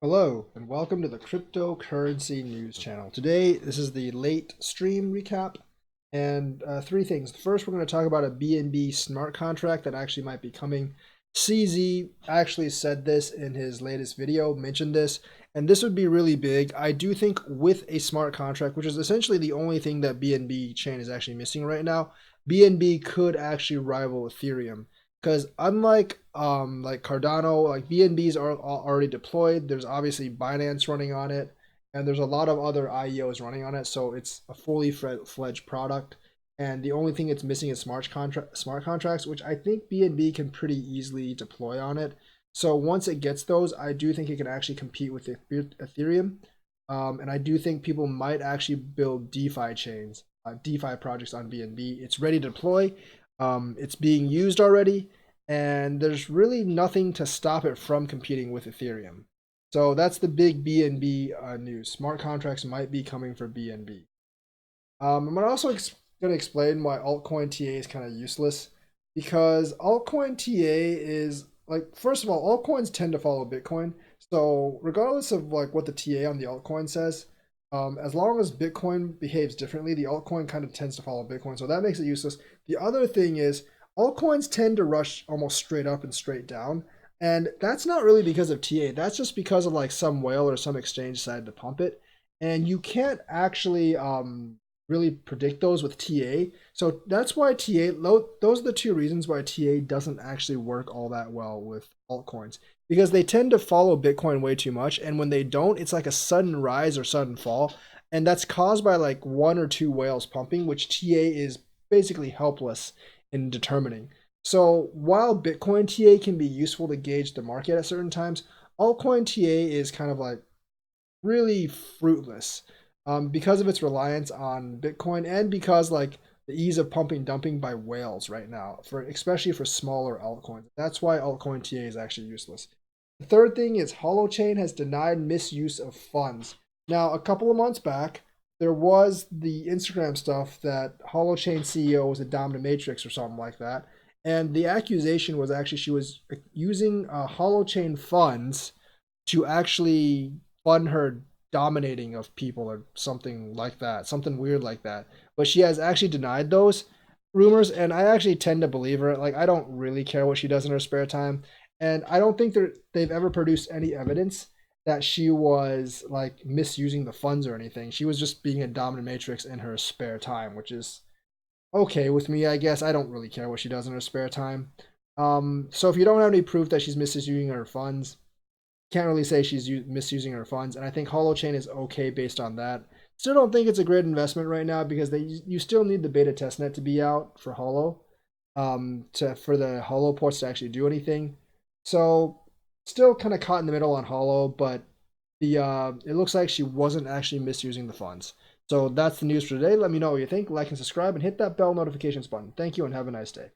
Hello and welcome to the cryptocurrency news channel. Today, this is the late stream recap and three things. First, we're going to talk about a BNB Smart contract that actually might be coming. CZ actually said this in his latest video, mentioned this, and this would be really big. I do think with a smart contract, which is essentially the only thing that BNB chain is actually missing right now, BNB could actually rival Ethereum. Because unlike like Cardano, like BNBs are already deployed. There's obviously Binance running on it, and there's a lot of other IEOs running on it. So it's a fully fledged product. And the only thing it's missing is smart contracts, which I think BNB can pretty easily deploy on it. So once it gets those, I do think it can actually compete with Ethereum. And I do think people might actually build DeFi chains, DeFi projects on BNB. It's ready to deploy. It's being used already, and there's really nothing to stop it from competing with Ethereum. So that's the big BNB news. Smart contracts might be coming for BNB. I'm also going to explain why altcoin TA is kind of useless, because altcoin TA is like, first of all, altcoins tend to follow Bitcoin. So regardless of like what the TA on the altcoin says, as long as Bitcoin behaves differently, the altcoin kind of tends to follow Bitcoin. So that makes it useless. The other thing is altcoins tend to rush almost straight up and straight down. And that's not really because of TA. That's just because of like some whale or some exchange decided to pump it. And you can't actually really predict those with TA. So that's why those are the two reasons why TA doesn't actually work all that well with altcoins, because they tend to follow Bitcoin way too much. And when they don't, it's like a sudden rise or sudden fall. And that's caused by like one or two whales pumping, which TA is basically helpless in determining. So while Bitcoin TA can be useful to gauge the market at certain times, altcoin TA is kind of like really fruitless because of its reliance on Bitcoin, and because like the ease of pumping dumping by whales right now, for especially for smaller altcoins. That's why altcoin TA is actually useless. The third thing is Holochain has denied misuse of funds. Now, a couple of months back, there was the Instagram stuff that Holochain CEO was a dominatrix or something like that. And the accusation was actually she was using Holochain funds to actually fund her dominating of people or something like that, something weird like that. But she has actually denied those rumors, and I actually tend to believe her. Like, I don't really care what she does in her spare time, and I don't think they've ever produced any evidence that she was like misusing the funds or anything. She was just being a dominatrix in her spare time, which is okay with me, I guess. I don't really care what she does in her spare time. So if you don't have any proof that she's misusing her funds, can't really say she's misusing her funds, and I think Holochain is okay based on that. Still don't think it's a great investment right now, because you still need the beta testnet to be out for Holo, for the Holo ports to actually do anything. So still kind of caught in the middle on Holo, but the it looks like she wasn't actually misusing the funds. So that's the news for today. Let me know what you think. Like and subscribe, and hit that bell notifications button. Thank you, and have a nice day.